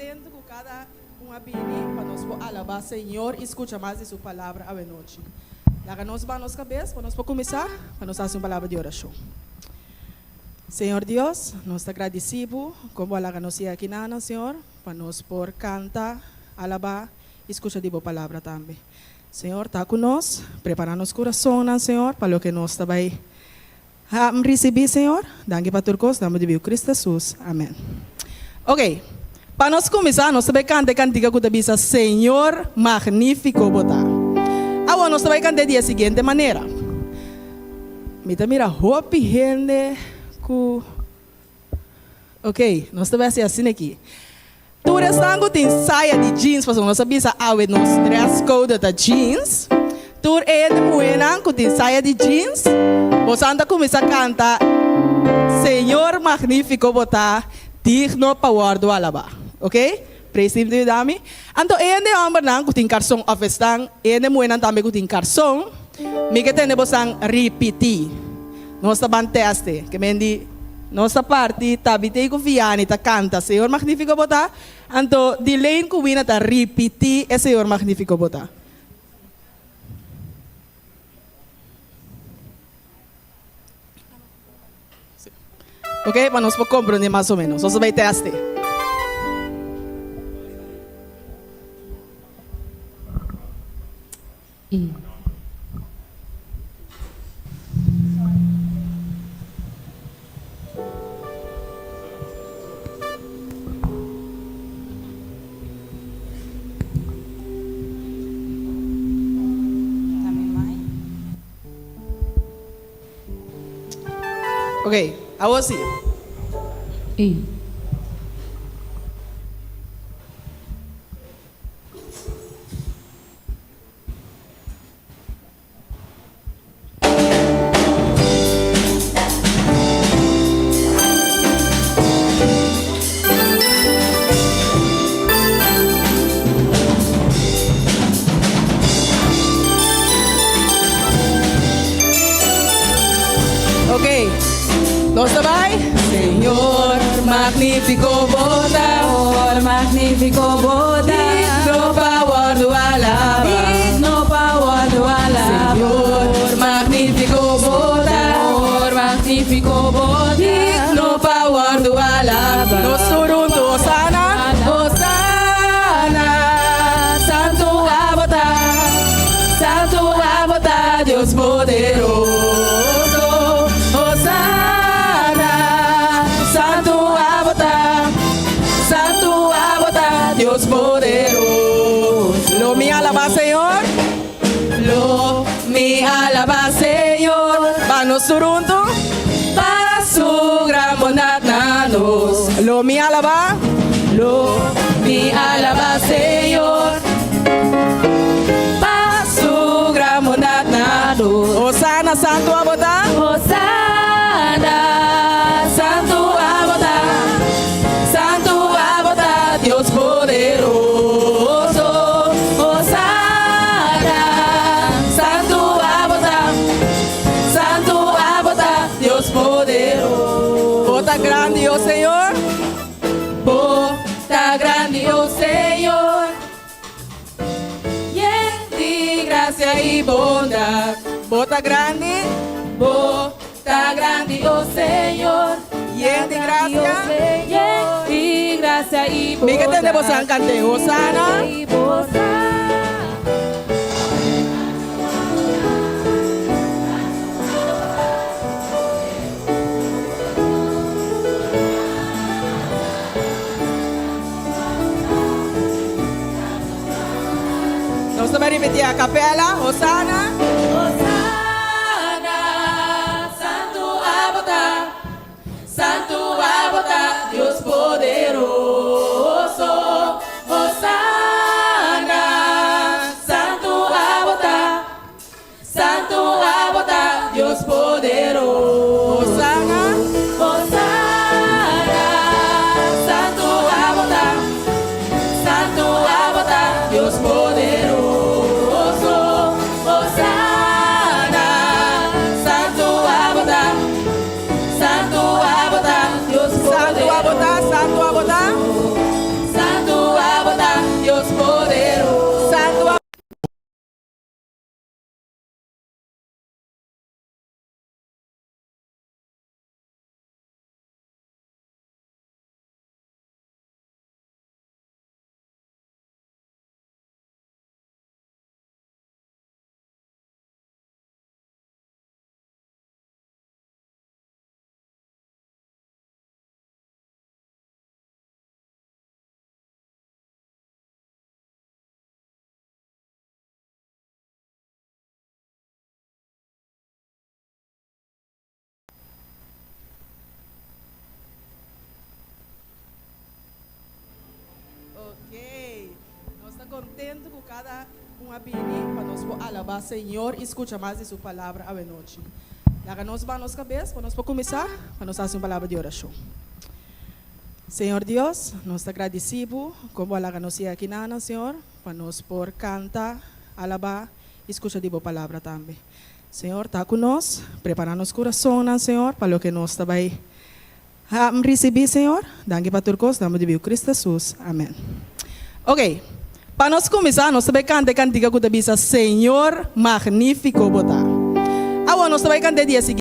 momento que cada uma bini para nós alabar Senhor e escutar mais de sua palavra à noite. Laga nós para nossa cabeça, para nós começar, para nós fazer uma palavra de oração. Senhor Deus, nós te agradecemos, como alaga nós aqui na Senhor, para nós por cantar, alabar e escutar de boa palavra também. Senhor, está conosco, prepara nosso coração, Senhor, para o que nós também receber, Senhor. Danke para todos, nome de Cristo Jesus. Amém. Ok, para nós começar, nós também cantamos cantiga que diz Senhor magnífico botar. Agora nós também cantamos da seguinte maneira. Mira, hope gente que... Ok, nós também assim aqui. Tu restango tem saia de jeans, para nós sabemos a nosso dress code da jeans. Tu é de buena que tem saia de jeans. Você anda começar a cantar Senhor magnífico botar digno para o alabar. Ok? Presente de dami. Então, ene amber nang kuting karsong afestang, ene muenan também kuting karsong. Mika tene bosang repetir. Nossa banteste, que mendi nossa parte tabitei ko fiani ta canta Senhor magnífico botar. Então, di lane ko wina ta repetir é Senhor magnífico botar. Ok, para nós compreender mais ou menos. Você vai testar. Ok, agora sim. Ok, nós vai? Senhor magnífico boda, Senhor magnífico boda, digno power do alaba, digno power do alaba. Senhor magnífico boda, Senhor magnífico boda, digno power do alaba. Nós surunto Hosana, Hosana, Santo abota, Deus poderoso. Deus poderoso. Lo me alaba, Senhor. Lo me alaba, Senhor. Vamos surunto. Para su gran bondad na nos. Lo me alaba. Lo me alaba, Senhor. Para su gran bondad na nos. Hosana, santo abota. Hosana, Santo abota. Santo abota, Deus poderoso. Hosana, Santo abota, Deus poderoso. Bota grande, ó Senhor. Bota grande, ó Senhor. De graça e bondade. Bota grande, ó Senhor. De graça. de graça e bondade. Miga tende você cante Hosana. E bondade. Nós vamos repetir a capela. Hosana. Hosana, Santo abota, Deus poderoso. Hosana, Santo abota, Deus poderoso. Hosana, Hosana, Santo abota, Deus poderoso. Hosana, momento que cada viene para nós alabar Senhor e escutar mais de sua palavra à noite. Lá nós vamos cabeça, para nós começar, para nós fazer uma palavra de oração. Senhor Deus, nós te agradecemos como ela nos aqui na Senhor, para nós por cantar, alabar e escutar de boa palavra também. Senhor, está conosco, prepara nosso coração, Senhor, para o que nós também receber, Senhor. Danke para todos, nome de Cristo Jesus. Amém. Ok, para nós começar, nós também cantamos cantiga que diz Senhor magnífico botar. Agora nós também cantamos dia seguinte.